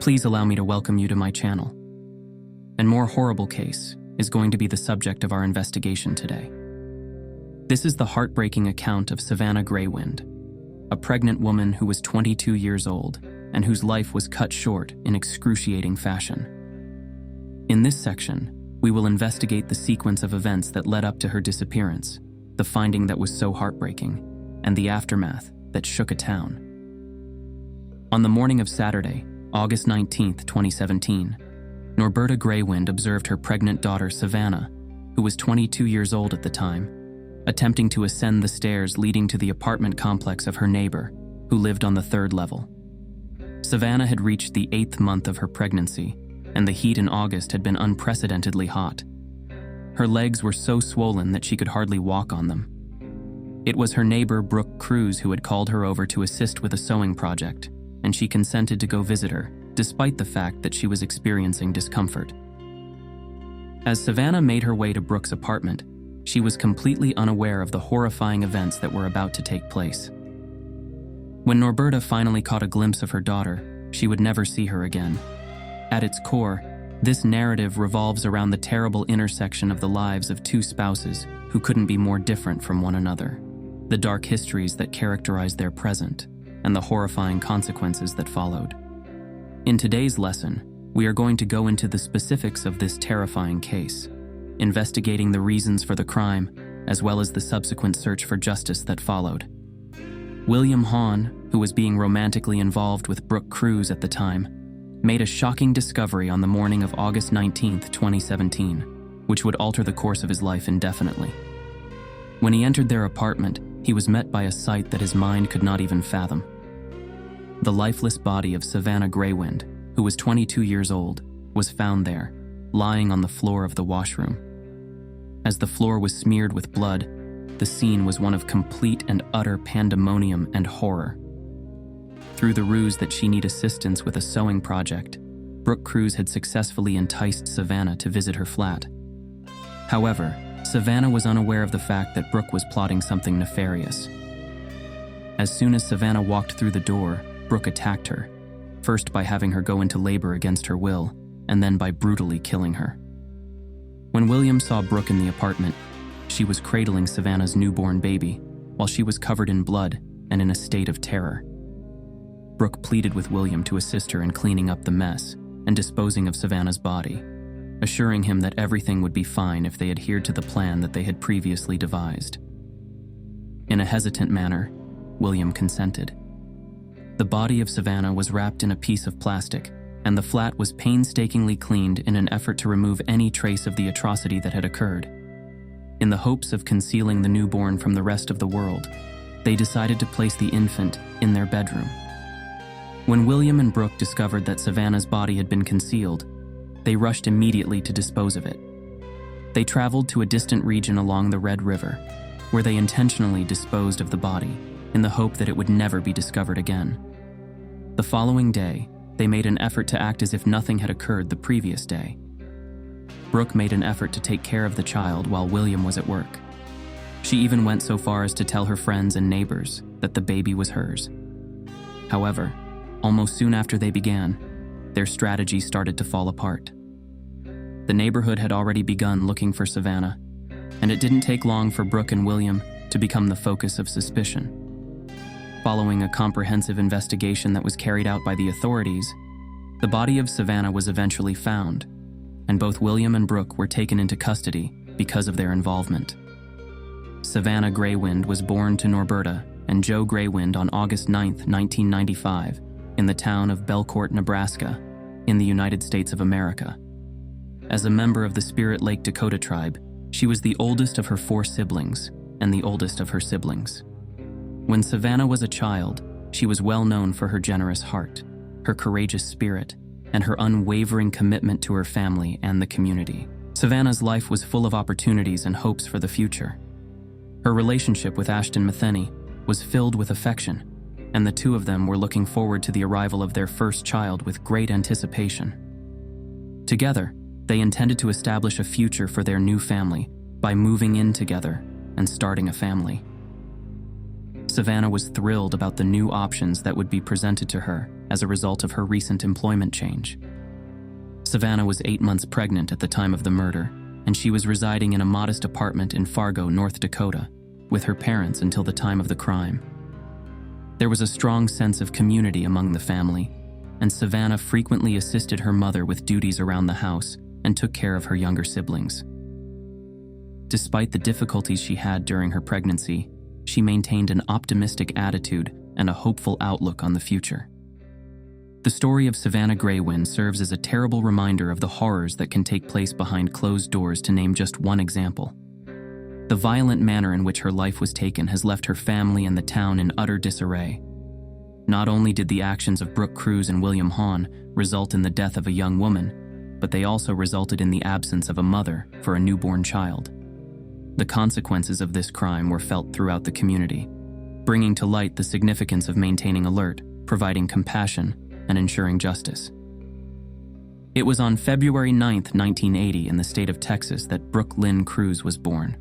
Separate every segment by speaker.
Speaker 1: Please allow me to welcome you to my channel. A more horrible case is going to be the subject of our investigation today. This is the heartbreaking account of Savannah Greywind, a pregnant woman who was 22 years old and whose life was cut short in excruciating fashion. In this section, we will investigate the sequence of events that led up to her disappearance, the finding that was so heartbreaking, and the aftermath that shook a town. On the morning of Saturday, August 19, 2017, Norberta Greywind observed her pregnant daughter Savannah, who was 22 years old at the time, attempting to ascend the stairs leading to the apartment complex of her neighbor, who lived on the 3rd level. Savannah had reached the 8th month of her pregnancy, and the heat in August had been unprecedentedly hot. Her legs were so swollen that she could hardly walk on them. It was her neighbor Brooke Cruz who had called her over to assist with a sewing project, and she consented to go visit her, despite the fact that she was experiencing discomfort. As Savannah made her way to Brooke's apartment, she was completely unaware of the horrifying events that were about to take place. When Norberta finally caught a glimpse of her daughter, she would never see her again. At its core, this narrative revolves around the terrible intersection of the lives of two spouses who couldn't be more different from one another, the dark histories that characterize their present, and the horrifying consequences that followed. In today's lesson, we are going to go into the specifics of this terrifying case, investigating the reasons for the crime, as well as the subsequent search for justice that followed. William Hahn, who was being romantically involved with Brooke Cruz at the time, made a shocking discovery on the morning of August 19, 2017, which would alter the course of his life indefinitely. When he entered their apartment, he was met by a sight that his mind could not even fathom. The lifeless body of Savannah Greywind, who was 22 years old, was found there, lying on the floor of the washroom. As the floor was smeared with blood, the scene was one of complete and utter pandemonium and horror. Through the ruse that she needed assistance with a sewing project, Brooke Cruz had successfully enticed Savannah to visit her flat. However, Savannah was unaware of the fact that Brooke was plotting something nefarious. As soon as Savannah walked through the door, Brooke attacked her, first by having her go into labor against her will, and then by brutally killing her. When William saw Brooke in the apartment, she was cradling Savannah's newborn baby, while she was covered in blood and in a state of terror. Brooke pleaded with William to assist her in cleaning up the mess and disposing of Savannah's body, assuring him that everything would be fine if they adhered to the plan that they had previously devised. In a hesitant manner, William consented. The body of Savannah was wrapped in a piece of plastic, and the flat was painstakingly cleaned in an effort to remove any trace of the atrocity that had occurred. In the hopes of concealing the newborn from the rest of the world, they decided to place the infant in their bedroom. When William and Brooke discovered that Savannah's body had been concealed, they rushed immediately to dispose of it. They traveled to a distant region along the Red River, where they intentionally disposed of the body in the hope that it would never be discovered again. The following day, they made an effort to act as if nothing had occurred the previous day. Brooke made an effort to take care of the child while William was at work. She even went so far as to tell her friends and neighbors that the baby was hers. However, almost soon after they began, their strategy started to fall apart. The neighborhood had already begun looking for Savannah, and it didn't take long for Brooke and William to become the focus of suspicion. Following a comprehensive investigation that was carried out by the authorities, the body of Savannah was eventually found, and both William and Brooke were taken into custody because of their involvement. Savannah Greywind was born to Norberta and Joe Greywind on August 9, 1995, in the town of Belcourt, Nebraska, in the United States of America. As a member of the Spirit Lake Dakota tribe, she was the oldest of her 4 siblings and the oldest of her siblings. When Savannah was a child, she was well known for her generous heart, her courageous spirit, and her unwavering commitment to her family and the community. Savannah's life was full of opportunities and hopes for the future. Her relationship with Ashton Matheny was filled with affection, and the two of them were looking forward to the arrival of their first child with great anticipation. Together, they intended to establish a future for their new family by moving in together and starting a family. Savannah was thrilled about the new options that would be presented to her as a result of her recent employment change. Savannah was 8 months pregnant at the time of the murder, and she was residing in a modest apartment in Fargo, North Dakota, with her parents until the time of the crime. There was a strong sense of community among the family, and Savannah frequently assisted her mother with duties around the house and took care of her younger siblings. Despite the difficulties she had during her pregnancy, she maintained an optimistic attitude and a hopeful outlook on the future. The story of Savannah Greywind serves as a terrible reminder of the horrors that can take place behind closed doors, to name just one example. The violent manner in which her life was taken has left her family and the town in utter disarray. Not only did the actions of Brooke Cruz and William Hahn result in the death of a young woman, but they also resulted in the absence of a mother for a newborn child. The consequences of this crime were felt throughout the community, bringing to light the significance of maintaining alert, providing compassion, and ensuring justice. It was on February 9, 1980, in the state of Texas that Brooke Lynn Cruz was born.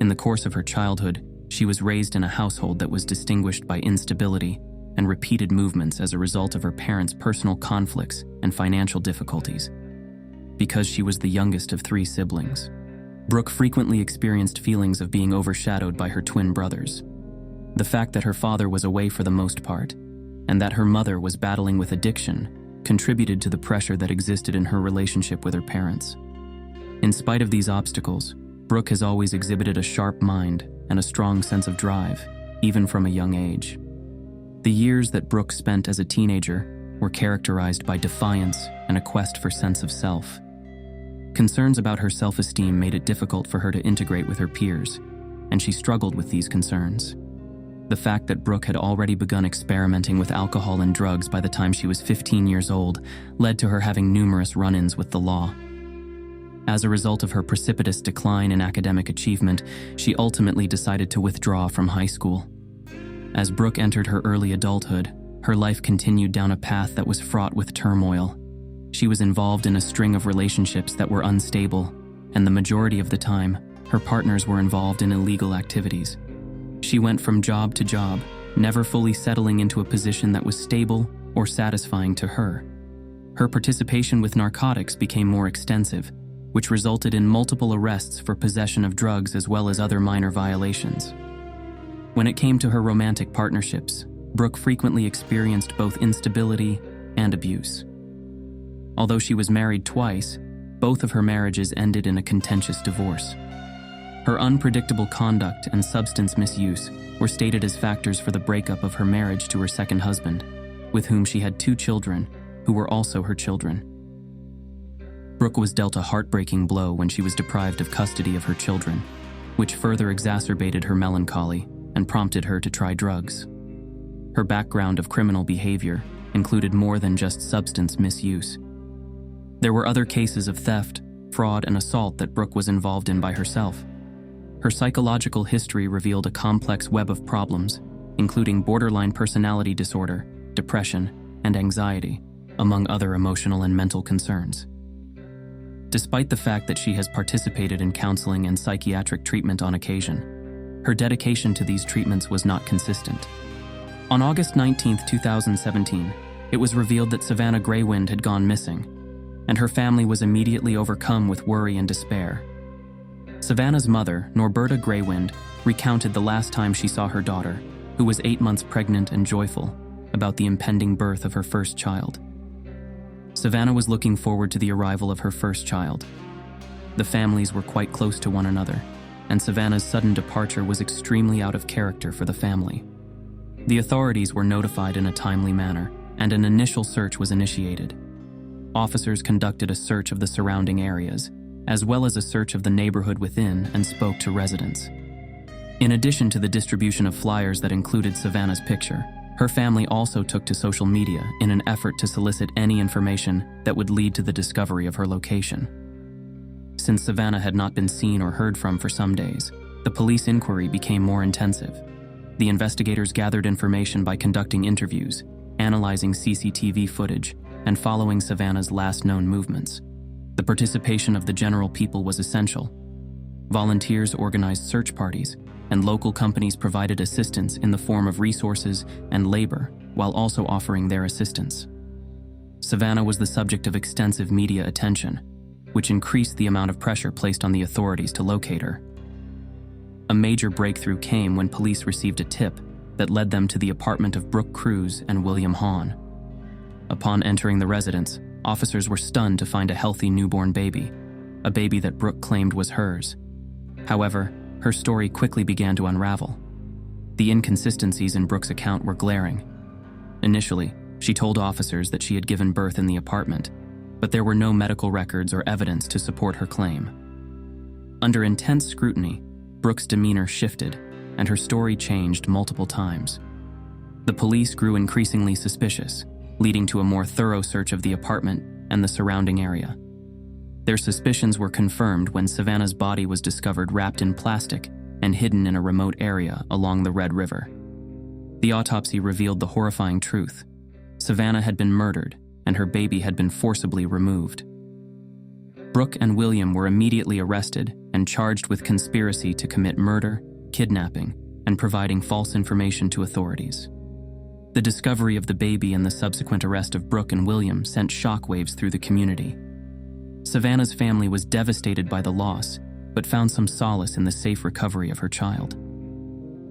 Speaker 1: In the course of her childhood, she was raised in a household that was distinguished by instability and repeated movements as a result of her parents' personal conflicts and financial difficulties. Because she was the youngest of 3 siblings, Brooke frequently experienced feelings of being overshadowed by her twin brothers. The fact that her father was away for the most part, and that her mother was battling with addiction, contributed to the pressure that existed in her relationship with her parents. In spite of these obstacles, Brooke has always exhibited a sharp mind and a strong sense of drive, even from a young age. The years that Brooke spent as a teenager were characterized by defiance and a quest for sense of self. Concerns about her self-esteem made it difficult for her to integrate with her peers, and she struggled with these concerns. The fact that Brooke had already begun experimenting with alcohol and drugs by the time she was 15 years old led to her having numerous run-ins with the law. As a result of her precipitous decline in academic achievement, she ultimately decided to withdraw from high school. As Brooke entered her early adulthood, her life continued down a path that was fraught with turmoil. She was involved in a string of relationships that were unstable, and the majority of the time, her partners were involved in illegal activities. She went from job to job, never fully settling into a position that was stable or satisfying to her. Her participation with narcotics became more extensive, which resulted in multiple arrests for possession of drugs as well as other minor violations. When it came to her romantic partnerships, Brooke frequently experienced both instability and abuse. Although she was married twice, both of her marriages ended in a contentious divorce. Her unpredictable conduct and substance misuse were stated as factors for the breakup of her marriage to her second husband, with whom she had 2 children, who were also her children. Brooke was dealt a heartbreaking blow when she was deprived of custody of her children, which further exacerbated her melancholy and prompted her to try drugs. Her background of criminal behavior included more than just substance misuse. There were other cases of theft, fraud, and assault that Brooke was involved in by herself. Her psychological history revealed a complex web of problems, including borderline personality disorder, depression, and anxiety, among other emotional and mental concerns. Despite the fact that she has participated in counseling and psychiatric treatment on occasion, her dedication to these treatments was not consistent. On August 19, 2017, it was revealed that Savannah Greywind had gone missing, and her family was immediately overcome with worry and despair. Savannah's mother, Norberta Greywind, recounted the last time she saw her daughter, who was 8 months pregnant and joyful, about the impending birth of her first child. Savannah was looking forward to the arrival of her first child. The families were quite close to one another, and Savannah's sudden departure was extremely out of character for the family. The authorities were notified in a timely manner, and an initial search was initiated. Officers conducted a search of the surrounding areas, as well as a search of the neighborhood within, and spoke to residents. In addition to the distribution of flyers that included Savannah's picture, her family also took to social media in an effort to solicit any information that would lead to the discovery of her location. Since Savannah had not been seen or heard from for some days, the police inquiry became more intensive. The investigators gathered information by conducting interviews, analyzing CCTV footage, and following Savannah's last known movements. The participation of the general people was essential. Volunteers organized search parties, and local companies provided assistance in the form of resources and labor while also offering their assistance. Savannah was the subject of extensive media attention, which increased the amount of pressure placed on the authorities to locate her. A major breakthrough came when police received a tip that led them to the apartment of Brooke Cruz and William Hahn. Upon entering the residence, officers were stunned to find a healthy newborn baby, a baby that Brooke claimed was hers. However, her story quickly began to unravel. The inconsistencies in Brooke's account were glaring. Initially, she told officers that she had given birth in the apartment, but there were no medical records or evidence to support her claim. Under intense scrutiny, Brooke's demeanor shifted, and her story changed multiple times. The police grew increasingly suspicious, leading to a more thorough search of the apartment and the surrounding area. Their suspicions were confirmed when Savannah's body was discovered wrapped in plastic and hidden in a remote area along the Red River. The autopsy revealed the horrifying truth. Savannah had been murdered, and her baby had been forcibly removed. Brooke and William were immediately arrested and charged with conspiracy to commit murder, kidnapping, and providing false information to authorities. The discovery of the baby and the subsequent arrest of Brooke and William sent shockwaves through the community. Savannah's family was devastated by the loss, but found some solace in the safe recovery of her child.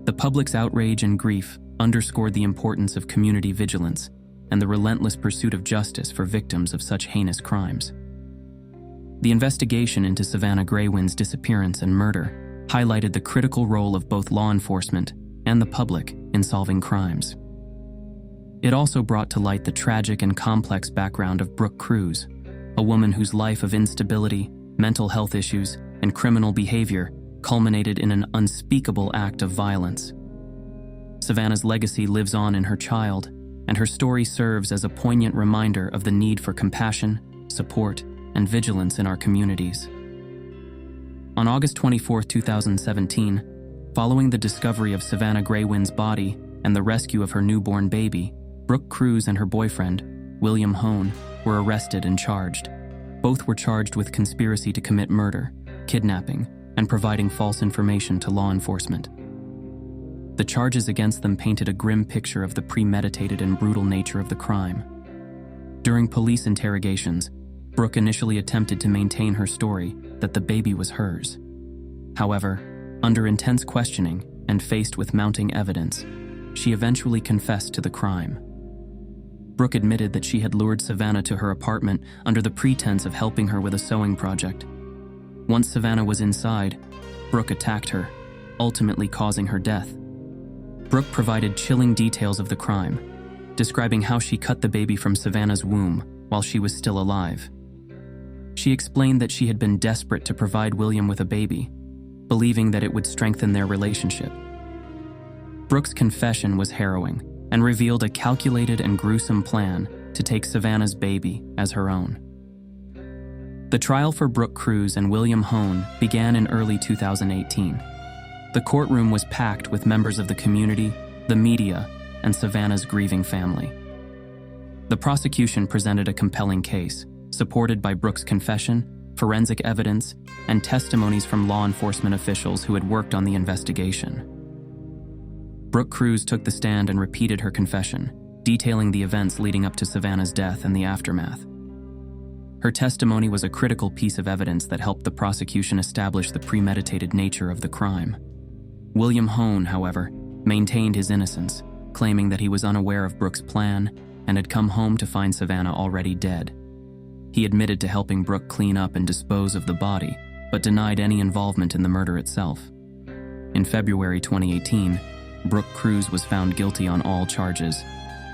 Speaker 1: The public's outrage and grief underscored the importance of community vigilance and the relentless pursuit of justice for victims of such heinous crimes. The investigation into Savannah Greywind's disappearance and murder highlighted the critical role of both law enforcement and the public in solving crimes. It also brought to light the tragic and complex background of Brooke Cruz, a woman whose life of instability, mental health issues, and criminal behavior culminated in an unspeakable act of violence. Savannah's legacy lives on in her child, and her story serves as a poignant reminder of the need for compassion, support, and vigilance in our communities. On August 24, 2017, following the discovery of Savannah Greywind's body and the rescue of her newborn baby, Brooke Cruz and her boyfriend, William Hahn, were arrested and charged. Both were charged with conspiracy to commit murder, kidnapping, and providing false information to law enforcement. The charges against them painted a grim picture of the premeditated and brutal nature of the crime. During police interrogations, Brooke initially attempted to maintain her story that the baby was hers. However, under intense questioning and faced with mounting evidence, she eventually confessed to the crime. Brooke admitted that she had lured Savannah to her apartment under the pretense of helping her with a sewing project. Once Savannah was inside, Brooke attacked her, ultimately causing her death. Brooke provided chilling details of the crime, describing how she cut the baby from Savannah's womb while she was still alive. She explained that she had been desperate to provide William with a baby, believing that it would strengthen their relationship. Brooke's confession was harrowing and revealed a calculated and gruesome plan to take Savannah's baby as her own. The trial for Brooke Cruz and William Hahn began in early 2018. The courtroom was packed with members of the community, the media, and Savannah's grieving family. The prosecution presented a compelling case, supported by Brooke's confession, forensic evidence, and testimonies from law enforcement officials who had worked on the investigation. Brooke Cruz took the stand and repeated her confession, detailing the events leading up to Savannah's death and the aftermath. Her testimony was a critical piece of evidence that helped the prosecution establish the premeditated nature of the crime. William Hahn, however, maintained his innocence, claiming that he was unaware of Brooke's plan and had come home to find Savannah already dead. He admitted to helping Brooke clean up and dispose of the body, but denied any involvement in the murder itself. In February 2018, Brooke Cruz was found guilty on all charges.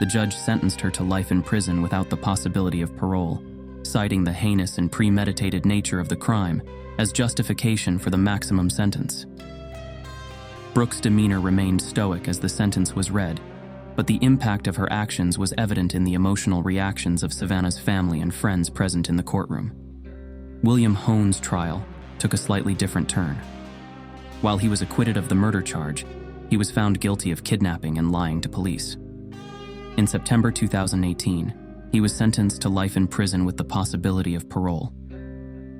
Speaker 1: The judge sentenced her to life in prison without the possibility of parole, citing the heinous and premeditated nature of the crime as justification for the maximum sentence. Brooke's demeanor remained stoic as the sentence was read, but the impact of her actions was evident in the emotional reactions of Savannah's family and friends present in the courtroom. William Hahn's trial took a slightly different turn. While he was acquitted of the murder charge, he was found guilty of kidnapping and lying to police. In September 2018, he was sentenced to life in prison with the possibility of parole.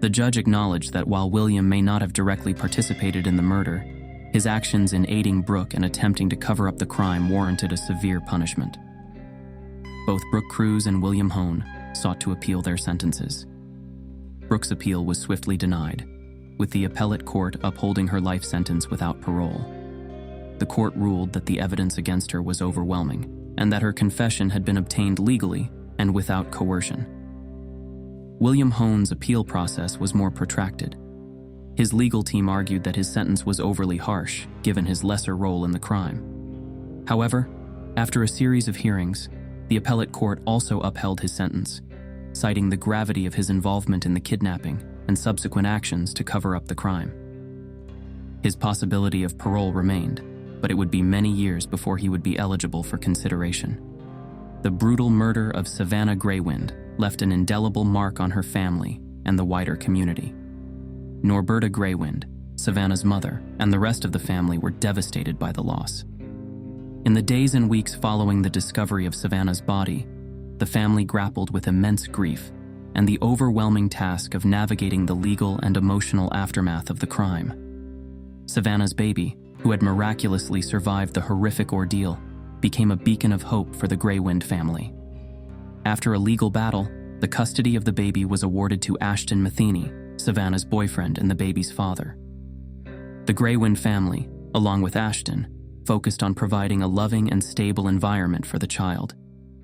Speaker 1: The judge acknowledged that while William may not have directly participated in the murder, His actions in aiding Brooke and attempting to cover up the crime warranted a severe punishment. Both Brooke Cruz and William Hone sought to appeal their sentences. Brooke's appeal was swiftly denied, with the appellate court upholding her life sentence without parole. The court ruled that the evidence against her was overwhelming and that her confession had been obtained legally and without coercion. William Hone's appeal process was more protracted. His legal team argued that his sentence was overly harsh, given his lesser role in the crime. However, after a series of hearings, the appellate court also upheld his sentence, citing the gravity of his involvement in the kidnapping and subsequent actions to cover up the crime. His possibility of parole remained, but it would be many years before he would be eligible for consideration. The brutal murder of Savannah Greywind left an indelible mark on her family and the wider community. Norberta Greywind, Savannah's mother, and the rest of the family were devastated by the loss. In the days and weeks following the discovery of Savannah's body, the family grappled with immense grief and the overwhelming task of navigating the legal and emotional aftermath of the crime. Savannah's baby, who had miraculously survived the horrific ordeal, became a beacon of hope for the Greywind family. After a legal battle, the custody of the baby was awarded to Ashton Matheny, Savannah's boyfriend and the baby's father. The Greywind family, along with Ashton, focused on providing a loving and stable environment for the child,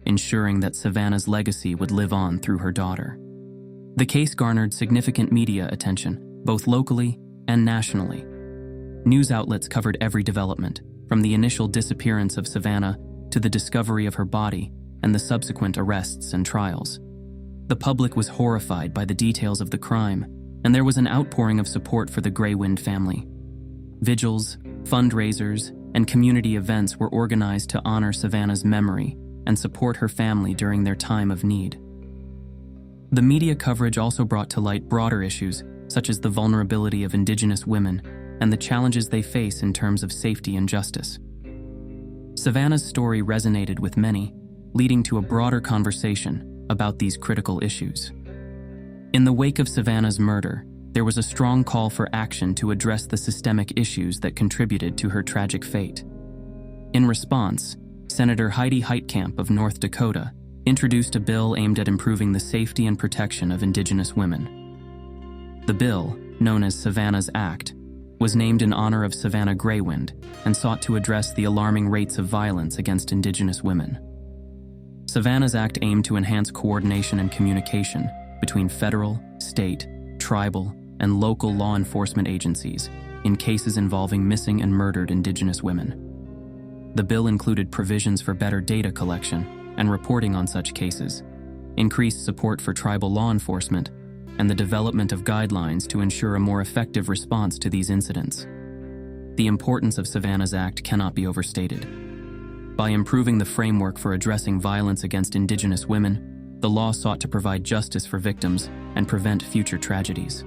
Speaker 1: ensuring that Savannah's legacy would live on through her daughter. The case garnered significant media attention, both locally and nationally. News outlets covered every development, from the initial disappearance of Savannah to the discovery of her body and the subsequent arrests and trials. The public was horrified by the details of the crime, and there was an outpouring of support for the Greywind family. Vigils, fundraisers, and community events were organized to honor Savannah's memory and support her family during their time of need. The media coverage also brought to light broader issues, such as the vulnerability of Indigenous women and the challenges they face in terms of safety and justice. Savannah's story resonated with many, leading to a broader conversation about these critical issues. In the wake of Savannah's murder, there was a strong call for action to address the systemic issues that contributed to her tragic fate. In response, Senator Heidi Heitkamp of North Dakota introduced a bill aimed at improving the safety and protection of Indigenous women. The bill, known as Savannah's Act, was named in honor of Savannah Greywind and sought to address the alarming rates of violence against Indigenous women. Savannah's Act aimed to enhance coordination and communication between federal, state, tribal, and local law enforcement agencies in cases involving missing and murdered Indigenous women. The bill included provisions for better data collection and reporting on such cases, increased support for tribal law enforcement, and the development of guidelines to ensure a more effective response to these incidents. The importance of Savannah's Act cannot be overstated. By improving the framework for addressing violence against Indigenous women, the law sought to provide justice for victims and prevent future tragedies.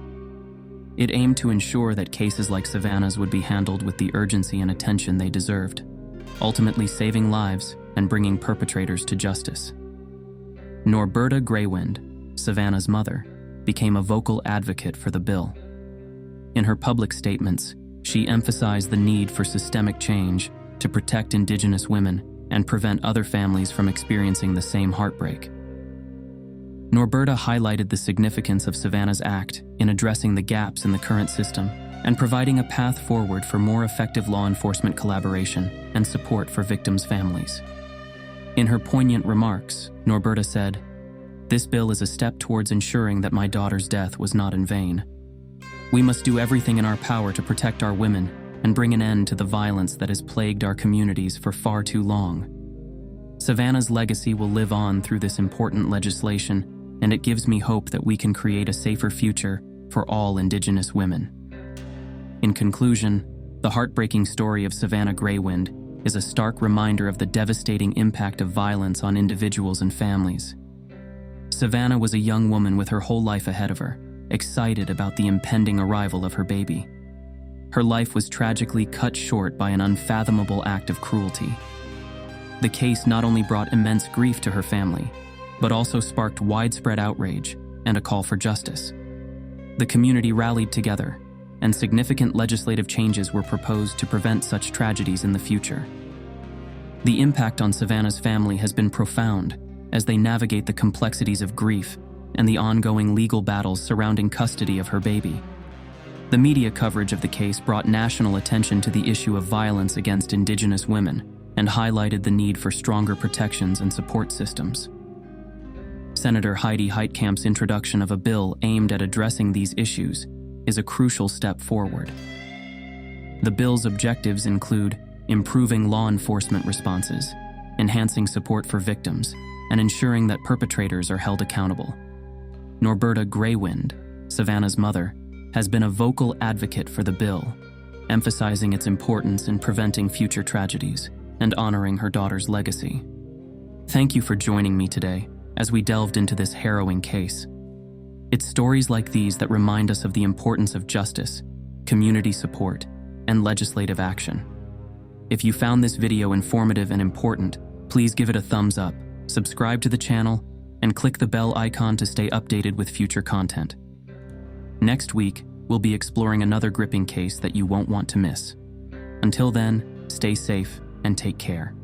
Speaker 1: It aimed to ensure that cases like Savannah's would be handled with the urgency and attention they deserved, ultimately saving lives and bringing perpetrators to justice. Norberta Greywind, Savannah's mother, became a vocal advocate for the bill. In her public statements, she emphasized the need for systemic change to protect Indigenous women and prevent other families from experiencing the same heartbreak. Norberta highlighted the significance of Savannah's Act in addressing the gaps in the current system and providing a path forward for more effective law enforcement collaboration and support for victims' families. In her poignant remarks, Norberta said, "This bill is a step towards ensuring that my daughter's death was not in vain. We must do everything in our power to protect our women and bring an end to the violence that has plagued our communities for far too long. Savannah's legacy will live on through this important legislation, and it gives me hope that we can create a safer future for all Indigenous women." In conclusion, the heartbreaking story of Savannah Greywind is a stark reminder of the devastating impact of violence on individuals and families. Savannah was a young woman with her whole life ahead of her, excited about the impending arrival of her baby. Her life was tragically cut short by an unfathomable act of cruelty. The case not only brought immense grief to her family, but also sparked widespread outrage and a call for justice. The community rallied together, and significant legislative changes were proposed to prevent such tragedies in the future. The impact on Savannah's family has been profound as they navigate the complexities of grief and the ongoing legal battles surrounding custody of her baby. The media coverage of the case brought national attention to the issue of violence against Indigenous women and highlighted the need for stronger protections and support systems. Senator Heidi Heitkamp's introduction of a bill aimed at addressing these issues is a crucial step forward. The bill's objectives include improving law enforcement responses, enhancing support for victims, and ensuring that perpetrators are held accountable. Norberta Greywind, Savannah's mother, has been a vocal advocate for the bill, emphasizing its importance in preventing future tragedies and honoring her daughter's legacy. Thank you for joining me today as we delved into this harrowing case. It's stories like these that remind us of the importance of justice, community support, and legislative action. If you found this video informative and important, please give it a thumbs up, subscribe to the channel, and click the bell icon to stay updated with future content. Next week, we'll be exploring another gripping case that you won't want to miss. Until then, stay safe and take care.